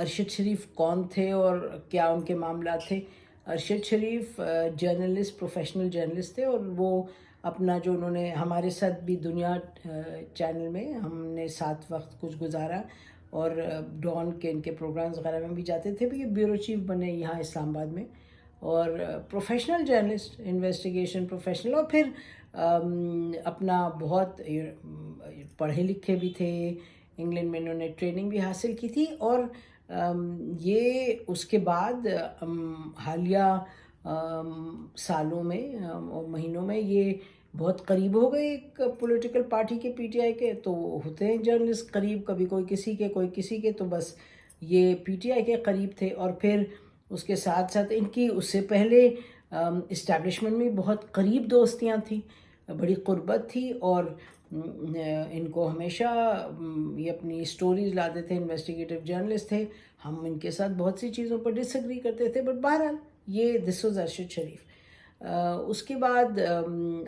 ارشد شریف کون تھے اور کیا ان کے معاملات تھے. ارشد شریف جرنلسٹ، پروفیشنل جرنلسٹ تھے، اور وہ اپنا جو انہوں نے ہمارے ساتھ بھی دنیا چینل میں ہم نے ساتھ وقت کچھ گزارا، اور ڈان کے ان کے پروگرامز وغیرہ میں بھی جاتے تھے. یہ بیورو چیف بنے یہاں اسلام آباد میں، اور پروفیشنل جرنلسٹ، انویسٹیگیشن پروفیشنل، اور پھر اپنا بہت پڑھے لکھے بھی تھے. انگلینڈ میں انہوں نے ٹریننگ بھی حاصل کی تھی، اور یہ اس کے بعد حالیہ سالوں میں اور مہینوں میں یہ بہت قریب ہو گئے ایک پولیٹیکل پارٹی کے، پی ٹی آئی کے. تو ہوتے ہیں جرنلسٹ قریب، کبھی کوئی کسی کے کوئی کسی کے، تو بس یہ پی ٹی آئی کے قریب تھے. اور پھر اس کے ساتھ ساتھ ان کی اس سے پہلے اسٹیبلشمنٹ میں بہت قریب دوستیاں تھیں، بڑی قربت تھی، اور ان کو ہمیشہ یہ اپنی سٹوریز لاتے تھے. انویسٹیگیٹو جرنلسٹ تھے. ہم ان کے ساتھ بہت سی چیزوں پر ڈس ایگری کرتے تھے، بٹ بہرحال یہ دس واز ارشد شریف. اس کے بعد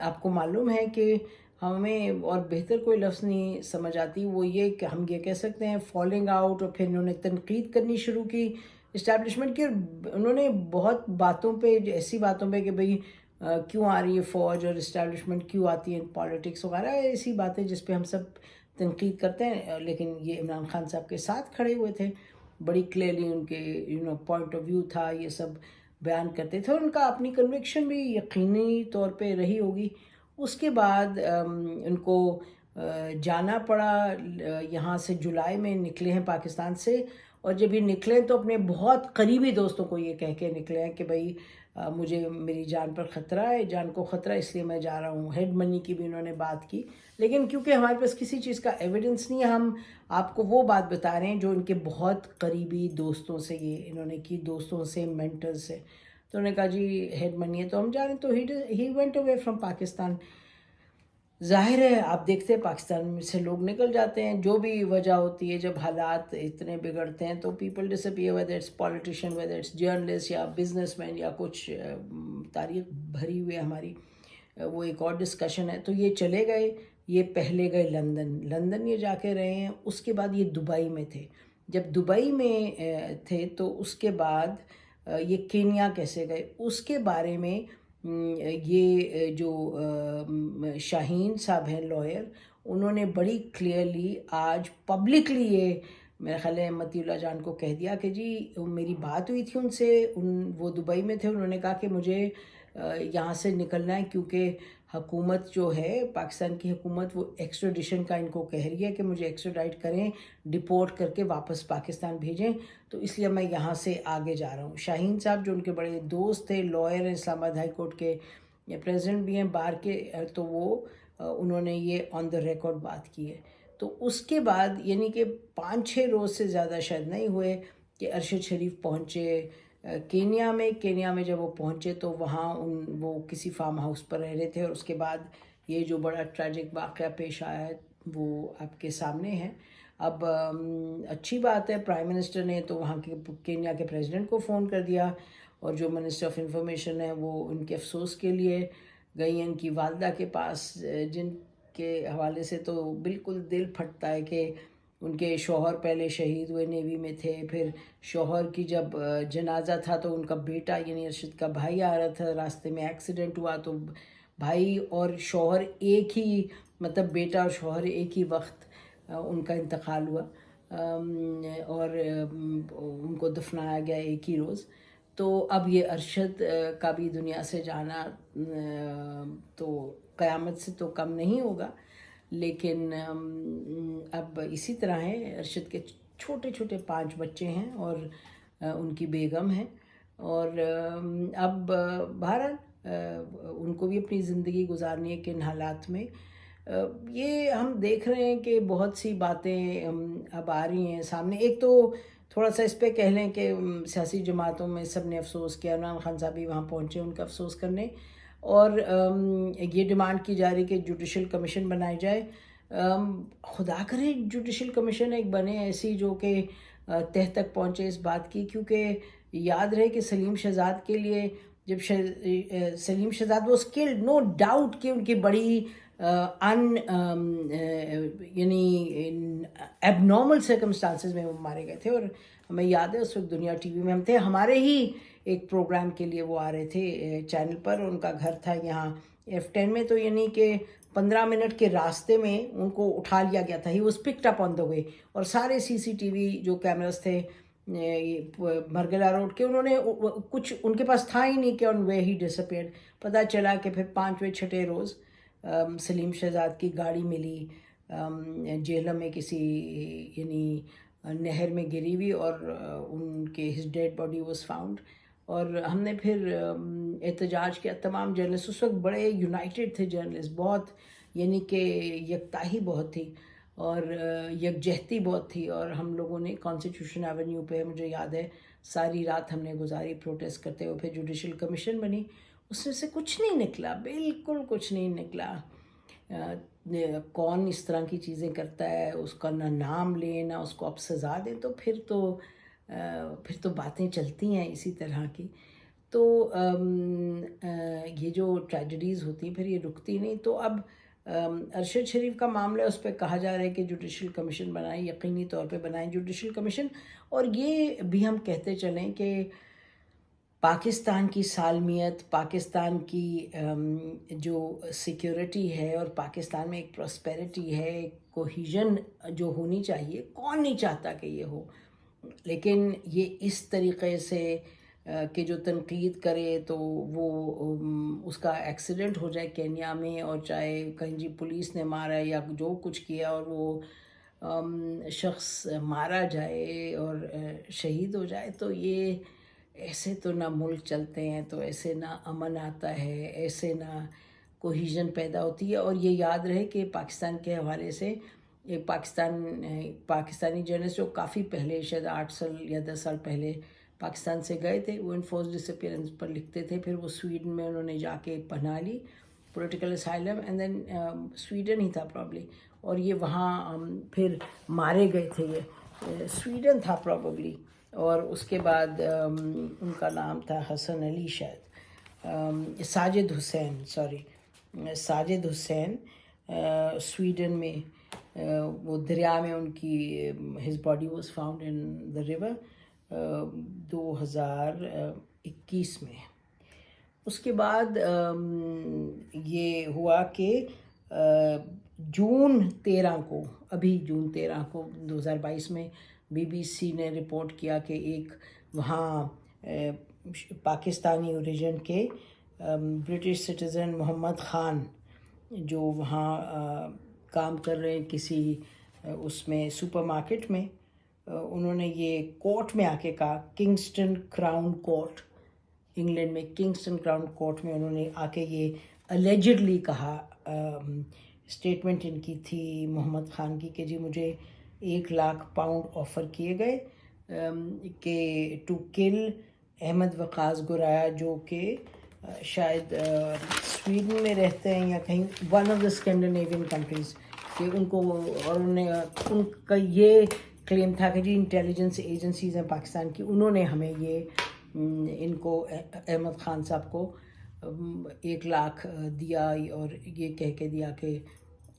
آپ کو معلوم ہے کہ ہمیں اور بہتر کوئی لفظ نہیں سمجھ آتی، وہ یہ کہ ہم یہ کہہ سکتے ہیں فالنگ آؤٹ. اور پھر انہوں نے تنقید کرنی شروع کی اسٹیبلشمنٹ کی، اور انہوں نے بہت باتوں پہ، ایسی باتوں پہ کہ بھئی کیوں آ رہی ہے فوج، اور اسٹیبلشمنٹ کیوں آتی ہے پالیٹکس وغیرہ، ایسی باتیں جس پہ ہم سب تنقید کرتے ہیں. لیکن یہ عمران خان صاحب کے ساتھ کھڑے ہوئے تھے، بڑی کلیئرلی ان کے پوائنٹ آف ویو تھا، یہ سب بیان کرتے تھے. ان کا اپنی کنوکشن بھی یقینی طور پہ رہی ہوگی. اس کے بعد ان کو جانا پڑا. یہاں سے جولائی میں نکلے ہیں پاکستان سے، اور جب یہ نکلے تو اپنے بہت قریبی دوستوں کو یہ کہہ کے نکلے ہیں کہ بھئی مجھے میری جان پر خطرہ ہے، جان کو خطرہ، اس لیے میں جا رہا ہوں. ہیڈ منی کی بھی انہوں نے بات کی، لیکن کیونکہ ہمارے پاس کسی چیز کا ایویڈنس نہیں ہے، ہم آپ کو وہ بات بتا رہے ہیں جو ان کے بہت قریبی دوستوں سے یہ انہوں نے کی، دوستوں سے، مینٹرز سے. تو انہوں نے کہا جی ہیڈ منی ہے تو ہم جا رہے ہیں. تو he went away from Pakistan. ظاہر ہے آپ دیکھتے ہیں پاکستان میں سے لوگ نکل جاتے ہیں، جو بھی وجہ ہوتی ہے، جب حالات اتنے بگڑتے ہیں تو people disappear, whether it's politician, whether it's journalist یا بزنس مین یا کچھ. تاریخ بھری ہوئی ہے ہماری، وہ ایک اور ڈسکشن ہے. تو یہ چلے گئے، یہ پہلے گئے لندن یہ جا کے رہے ہیں. اس کے بعد یہ دبئی میں تھے. جب دبئی میں تھے تو اس کے بعد یہ کینیا کیسے گئے، اس کے بارے میں یہ جو شاہین صاحب ہیں لائر، انہوں نے بڑی کلیئرلی آج پبلکلی یہ میرا خیال ہے متی اللہ جان کو کہہ دیا کہ جی میری بات ہوئی تھی ان سے، وہ دبئی میں تھے. انہوں نے کہا کہ مجھے یہاں سے نکلنا ہے کیونکہ حکومت جو ہے پاکستان کی حکومت، وہ ایکسٹریڈیشن کا ان کو کہہ رہی ہے کہ مجھے ایکسٹریڈائٹ کریں، ڈپورٹ کر کے واپس پاکستان بھیجیں، تو اس لیے میں یہاں سے آگے جا رہا ہوں. شاہین صاحب جو ان کے بڑے دوست تھے، لائر ہیں، اسلام آباد ہائی کورٹ کے پریزیڈنٹ بھی ہیں بار کے، تو وہ انہوں نے یہ آن دا ریکارڈ بات کی ہے. تو اس کے بعد یعنی کہ 5-6 روز سے زیادہ شاید نہیں ہوئے کہ ارشد شریف پہنچے کینیا میں. کینیا میں جب وہ پہنچے تو وہاں وہ کسی فارم ہاؤس پر رہ رہے تھے، اور اس کے بعد یہ جو بڑا ٹریجک واقعہ پیش آیا ہے وہ آپ کے سامنے ہے. اب اچھی بات ہے، پرائم منسٹر نے تو وہاں کے کینیا کے پریزیڈنٹ کو فون کر دیا، اور جو منسٹر آف انفارمیشن ہے وہ ان کے افسوس کے لیے گئی ہیں ان کی والدہ کے پاس، جن کے حوالے سے تو بالکل دل پھٹتا ہے کہ ان کے شوہر پہلے شہید ہوئے، نیوی میں تھے. پھر شوہر کی جب جنازہ تھا تو ان کا بیٹا یعنی ارشد کا بھائی آ رہا تھا، راستے میں ایکسیڈنٹ ہوا تو بھائی اور شوہر ایک ہی، مطلب بیٹا اور شوہر ایک ہی وقت ان کا انتقال ہوا، اور ان کو دفنایا گیا ایک ہی روز. تو اب یہ ارشد کا بھی دنیا سے جانا تو قیامت سے تو کم نہیں ہوگا. لیکن اب اسی طرح ہے، ارشد کے چھوٹے چھوٹے 5 بچے ہیں اور ان کی بیگم ہیں، اور اب بہرحال ان کو بھی اپنی زندگی گزارنی ہے کن حالات میں. یہ ہم دیکھ رہے ہیں کہ بہت سی باتیں اب آ رہی ہیں سامنے. ایک تو تھوڑا سا اس پہ کہہ لیں کہ سیاسی جماعتوں میں سب نے افسوس کیا، عمران خان صاحب بھی وہاں پہنچے ان کا افسوس کرنے، اور یہ ڈیمانڈ کی جا رہی کہ جوڈیشل کمیشن بنائی جائے. خدا کرے جوڈیشل کمیشن ایک بنے ایسی جو کہ تہ تک پہنچے اس بات کی. کیونکہ یاد رہے کہ سلیم شہزاد کے لیے جب سلیم شہزاد وہ اسکلڈ، نو ڈاؤٹ کہ ان کی بڑی یعنی ایب نارمل سرکمسٹانسز میں وہ مارے گئے تھے. اور ہمیں یاد ہے اس وقت دنیا ٹی وی میں ہم تھے, ہمارے ہی ایک پروگرام کے لیے وہ آ رہے تھے چینل پر. ان کا گھر تھا یہاں F10 میں, تو یعنی کہ 15 منٹ کے راستے میں ان کو اٹھا لیا گیا تھا. ہی واز پکڈ اپ آن دا وے, اور سارے CCTV جو کیمراز تھے مرگلا روڈ کے, انہوں نے کچھ ان کے پاس تھا ہی نہیں کہ آن وے ہی ڈسپیئرڈ. پتہ چلا کہ پھر 5ویں 6ٹھے روز سلیم شہزاد کی گاڑی ملی جہلم میں کسی یعنی نہر میں گری ہوئی, اور ان کے his dead body was found. اور ہم نے پھر احتجاج کیا, تمام جرنلسٹ اس وقت بڑے یونائٹڈ تھے جرنلسٹ, بہت یعنی کہ یکتاہی بہت تھی اور یکجہتی بہت تھی. اور ہم لوگوں نے کانسٹیٹیوشن ایونیو پہ, مجھے یاد ہے ساری رات ہم نے گزاری پروٹیسٹ کرتے ہوئے. پھر جوڈیشل کمیشن بنی, اس میں سے کچھ نہیں نکلا, بالکل کچھ نہیں نکلا. کون اس طرح کی چیزیں کرتا ہے, اس کا نہ نام لیں نہ اس کو اب سزا دیں, تو پھر تو باتیں چلتی ہیں اسی طرح کی. تو یہ جو ٹریجڈیز ہوتی ہیں پھر یہ رکتی نہیں. تو اب ارشد شریف کا معاملہ, اس پہ کہا جا رہا ہے کہ جوڈیشل کمیشن بنائیں, یقینی طور پہ بنائیں جوڈیشل کمیشن. اور یہ بھی ہم کہتے چلیں کہ پاکستان کی سالمیت, پاکستان کی جو سیکیورٹی ہے, اور پاکستان میں ایک پراسپیرٹی ہے, ایک کوہیژن جو ہونی چاہیے, کون نہیں چاہتا کہ یہ ہو. لیکن یہ اس طریقے سے کہ جو تنقید کرے تو وہ اس کا ایکسیڈنٹ ہو جائے کینیا میں, اور چاہے کہیں جی پولیس نے مارا یا جو کچھ کیا اور وہ شخص مارا جائے اور شہید ہو جائے, تو یہ ایسے تو نہ ملک چلتے ہیں, تو ایسے نہ امن آتا ہے, ایسے نہ کوہیژن پیدا ہوتی ہے. اور یہ یاد رہے کہ پاکستان کے حوالے سے ایک پاکستانی جرنلسٹ جو کافی پہلے, شاید 8 سال یا 10 سال پہلے پاکستان سے گئے تھے, وہ انفورس ڈس اپیئرنس پر لکھتے تھے. پھر وہ سویڈن میں انہوں نے جا کے پناہ لی, political asylum, and then Sweden ہی تھا پرابلی, اور یہ وہاں پھر مارے گئے تھے. یہ سویڈن تھا پرابلی. اور اس کے بعد ان کا نام تھا حسن علی, شاید ساجد حسین. سویڈن میں وہ دریا میں ان کی his body was found in the river 2021 میں. اس کے بعد یہ ہوا کہ جون 13 کو 2022 میں BBC نے رپورٹ کیا کہ ایک وہاں پاکستانی اوریجن کے برٹش سٹیزن محمد خان, جو وہاں کام کر رہے ہیں کسی اس میں سپر مارکیٹ میں, انہوں نے یہ کورٹ میں آ کے کہا, کنگسٹن کراؤن کورٹ انگلینڈ میں, کنگسٹن کراؤن کورٹ میں انہوں نے آ کے یہ الیجڈلی کہا, اسٹیٹمنٹ ان کی تھی محمد خان کی کہ جی مجھے 1 لاکھ پاؤنڈ آفر کیے گئے کہ ٹو کل احمد وقاص گرایا, جو کہ شاید سویڈن میں رہتے ہیں یا کہیں one of the Scandinavian countries, کہ ان کو, اور ان کا یہ کلیم تھا کہ جی انٹیلیجنس ایجنسیز ہیں پاکستان کی, انہوں نے ہمیں یہ ان کو احمد خان صاحب کو 1 لاکھ دیا, اور یہ کہہ کے دیا کہ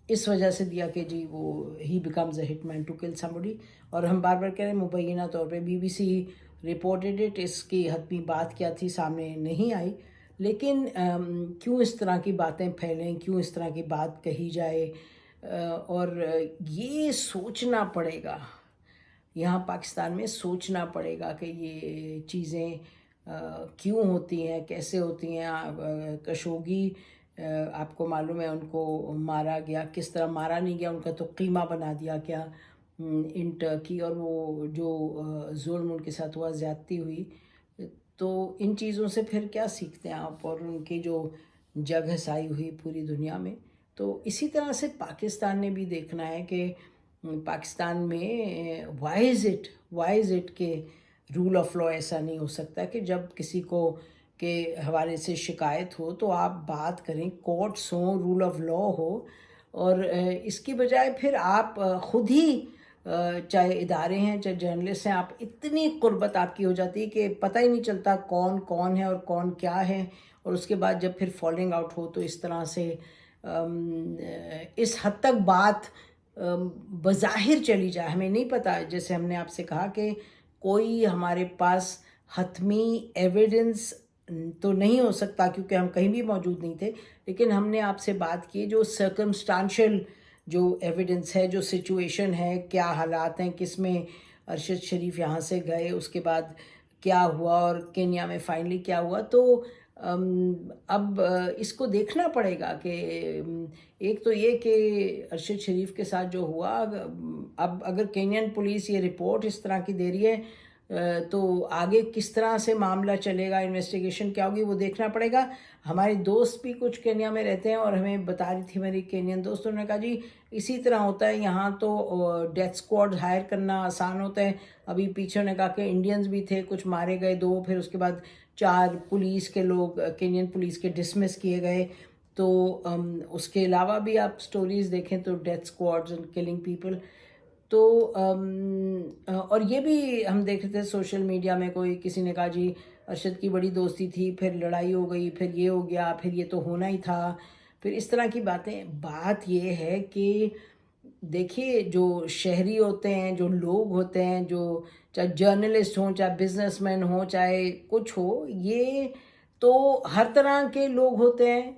اس وجہ سے دیا کہ جی وہ ہی becomes a hitman to kill somebody. اور ہم بار بار کہہ رہے ہیں مبینہ طور پہ BBC رپورٹڈ اٹ, اس کی حتمی بات کیا تھی سامنے نہیں آئی. لیکن کیوں اس طرح کی باتیں پھیلیں, کیوں اس طرح کی بات کہی جائے, اور یہ سوچنا پڑے گا, یہاں پاکستان میں سوچنا پڑے گا کہ یہ چیزیں کیوں ہوتی ہیں, کیسے ہوتی ہیں. کشوگی آپ کو معلوم ہے ان کو مارا گیا, کس طرح مارا نہیں گیا, ان کا تو قیمہ بنا دیا کیا ان ٹرکی, اور وہ جو ظلم ان کے ساتھ ہوا, زیادتی ہوئی. تو ان چیزوں سے پھر کیا سیکھتے ہیں آپ, اور ان کی جو جگ ہسائی ہوئی پوری دنیا میں. تو اسی طرح سے پاکستان نے بھی دیکھنا ہے کہ پاکستان میں وائی از اٹ کہ رول آف لا ایسا نہیں ہو سکتا کہ جب کسی کو کے حوالے سے شکایت ہو تو آپ بات کریں, کورٹس ہوں, رول آف لا ہو, اور اس کی بجائے پھر آپ خود ہی چاہے ادارے ہیں چاہے جرنلسٹ ہیں, آپ اتنی قربت آپ کی ہو جاتی ہے کہ پتہ ہی نہیں چلتا کون ہے اور کون کیا ہے. اور اس کے بعد جب پھر فالنگ آؤٹ ہو تو اس طرح سے اس حد تک بات بظاہر چلی جائے. ہمیں نہیں پتہ، جیسے ہم نے آپ سے کہا کہ کوئی ہمارے پاس حتمی ایویڈنس تو نہیں ہو سکتا کیونکہ ہم کہیں بھی موجود نہیں تھے، لیکن ہم نے آپ سے بات کی جو سرکمسٹانشل جو ایویڈنس ہے، جو سچویشن ہے، کیا حالات ہیں، کس میں ارشد شریف یہاں سے گئے، اس کے بعد کیا ہوا اور کینیا میں فائنلی کیا ہوا. تو اب اس کو دیکھنا پڑے گا کہ ایک تو یہ کہ ارشد شریف کے ساتھ جو ہوا، اب اگر کینین پولیس یہ رپورٹ اس طرح کی دے رہی ہے تو آگے کس طرح سے معاملہ چلے گا، انویسٹیگیشن کیا ہوگی، وہ دیکھنا پڑے گا. ہمارے دوست بھی کچھ کینیا میں رہتے ہیں اور ہمیں بتا رہی تھی میری کینین دوست، انہوں نے کہا جی اسی طرح ہوتا ہے یہاں تو ڈیتھ اسکواڈ ہائر کرنا آسان ہوتا ہے. ابھی پیچھے انہوں نے کہا کہ انڈینز بھی تھے، کچھ مارے گئے 2، پھر اس کے بعد 4 پولیس کے لوگ کینین پولیس کے ڈسمس کیے گئے. تو اس کے علاوہ بھی آپ سٹوریز دیکھیں تو death squads and killing people. تو اور یہ بھی ہم دیکھ رہے تھے سوشل میڈیا میں، کوئی کسی نے کہا جی ارشد کی بڑی دوستی تھی، پھر لڑائی ہو گئی، پھر یہ ہو گیا، پھر یہ تو ہونا ہی تھا، پھر اس طرح کی باتیں. بات یہ ہے کہ دیکھیے جو شہری ہوتے ہیں، جو لوگ ہوتے ہیں، جو چاہے جرنلسٹ ہوں، چاہے بزنس مین ہوں، چاہے کچھ ہو، یہ تو ہر طرح کے لوگ ہوتے ہیں.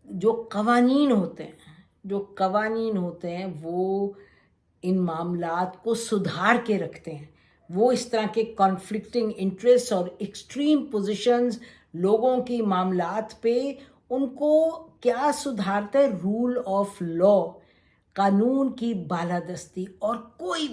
جو قوانین ہوتے ہیں وہ ان معاملات کو سدھار کے رکھتے ہیں. وہ اس طرح کے کانفلکٹنگ انٹرسٹ اور ایکسٹریم پوزیشنز لوگوں کی معاملات پہ ان کو کیا سدھارتا ہے؟ رول آف لا، قانون کی بالادستی. اور کوئی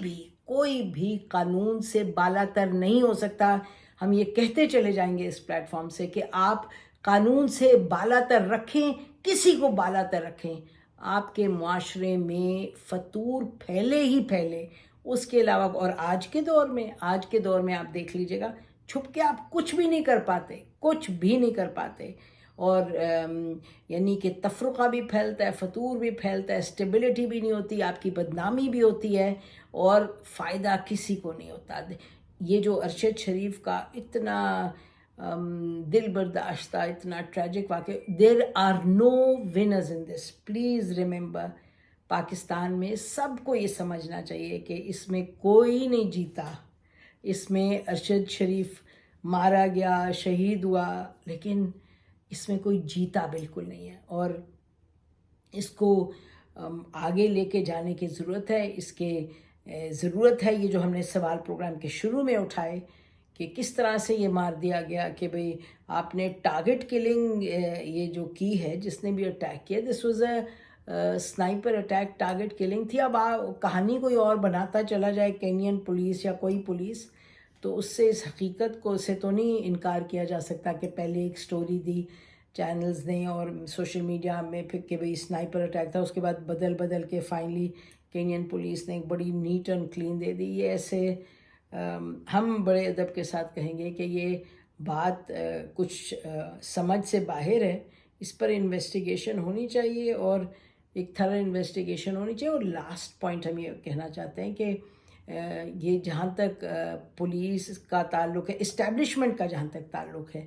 بھی قانون سے بالاتر نہیں ہو سکتا. ہم یہ کہتے چلے جائیں گے اس پلیٹ فارم سے کہ آپ قانون سے بالاتر رکھیں، کسی کو بالاتر رکھیں، آپ کے معاشرے میں فطور پھیلے ہی پھیلے. اس کے علاوہ اور آج کے دور میں آپ دیکھ لیجئے گا، چھپ کے آپ کچھ بھی نہیں کر پاتے. اور یعنی کہ تفرقہ بھی پھیلتا ہے، فطور بھی پھیلتا ہے، اسٹیبلٹی بھی نہیں ہوتی، آپ کی بدنامی بھی ہوتی ہے اور فائدہ کسی کو نہیں ہوتا. یہ جو ارشد شریف کا اتنا دل برداشتہ، اتنا ٹریجک واقعہ، there are no winners in this. Please remember, Pakistan میں سب کو یہ سمجھنا چاہیے کہ اس میں کوئی نہیں جیتا. اس میں ارشد شریف مارا گیا، شہید ہوا، لیکن اس میں کوئی جیتا بالکل نہیں ہے. اور اس کو آگے لے کے جانے کی ضرورت ہے. اس کے ضرورت ہے یہ جو ہم نے سوال پروگرام کے شروع میں اٹھائے کہ کس طرح سے یہ مار دیا گیا، کہ بھئی آپ نے ٹارگٹ کلنگ یہ جو کی ہے، جس نے بھی اٹیک کیا، this was a sniper attack, target killing تھی. اب کہانی کوئی اور بناتا چلا جائے، کینین پولیس یا کوئی پولیس، تو اس سے اس حقیقت کو سے تو نہیں انکار کیا جا سکتا کہ پہلے ایک سٹوری دی چینلز نے اور سوشل میڈیا میں پھر کہ بھئی سنائپر اٹیک تھا، اس کے بعد بدل کے فائنلی کینین پولیس نے ایک بڑی نیٹ اینڈ کلین دے دی. یہ ایسے ہم بڑے ادب کے ساتھ کہیں گے کہ یہ بات کچھ سمجھ سے باہر ہے. اس پر انویسٹیگیشن ہونی چاہیے اور ایک تھرا انویسٹیگیشن ہونی چاہیے. اور لاسٹ پوائنٹ ہم یہ کہنا چاہتے ہیں کہ یہ جہاں تک پولیس کا تعلق ہے، اسٹیبلشمنٹ کا جہاں تک تعلق ہے،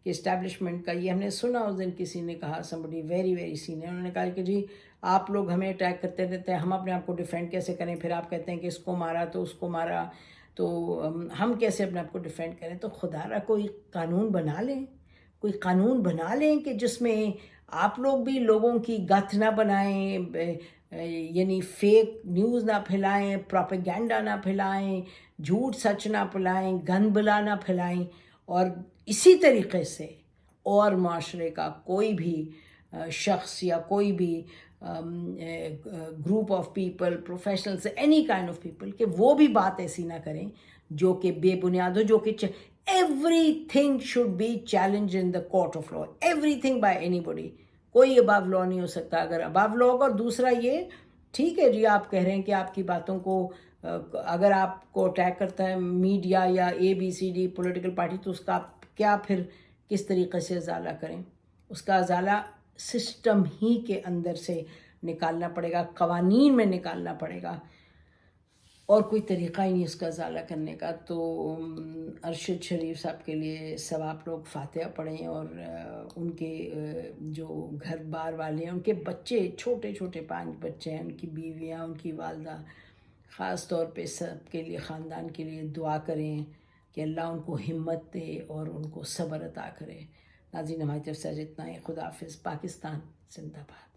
کہ اسٹیبلشمنٹ کا یہ ہم نے سنا، اس دن کسی نے کہا، somebody very very senior، انہوں نے کہا کہ جی آپ لوگ ہمیں اٹیک کرتے رہتے ہیں، ہم اپنے آپ کو ڈیفینڈ کیسے کریں؟ پھر آپ کہتے ہیں کہ اس کو مارا تو اس کو مارا، تو ہم کیسے اپنے آپ کو ڈیفینڈ کریں؟ تو خدا را کوئی قانون بنا لیں کہ جس میں آپ لوگ بھی لوگوں کی گتھ نہ بنائیں، یعنی فیک نیوز نہ پھیلائیں، پروپیگینڈا نہ پھیلائیں، جھوٹ سچ نہ پھیلائیں، گند بلا نہ پھیلائیں. اور اسی طریقے سے اور معاشرے کا کوئی بھی شخص یا کوئی بھی group of people, professionals, any kind of people, کہ وہ بھی بات ایسی نہ کریں جو کہ بے بنیاد ہو، جو کہ everything should be challenged in the court of law, everything by anybody. کوئی above law نہیں ہو سکتا. اگر above law ہوگا. اور دوسرا یہ ٹھیک ہے جی، آپ کہہ رہے ہیں کہ آپ کی باتوں کو اگر آپ کو اٹیک کرتا ہے میڈیا یا ABCD پولیٹیکل پارٹی، تو اس کا کیا پھر کس طریقے سے ازالہ کریں؟ اس کا ازالہ سسٹم ہی کے اندر سے نکالنا پڑے گا، قوانین میں نکالنا پڑے گا. اور کوئی طریقہ ہی نہیں اس کا ازالہ کرنے کا. تو ارشد شریف صاحب کے لیے سب آپ لوگ فاتحہ پڑھیں، اور ان کے جو گھر بار والے ہیں، ان کے بچے چھوٹے چھوٹے 5 بچے ہیں، ان کی بیویاں، ان کی والدہ، خاص طور پہ سب کے لیے، خاندان کے لیے دعا کریں کہ اللہ ان کو ہمت دے اور ان کو صبر عطا کرے. ناظرین ہماری طرف سے آج اتنا ہی. خدا حافظ. پاکستان زندہ باد.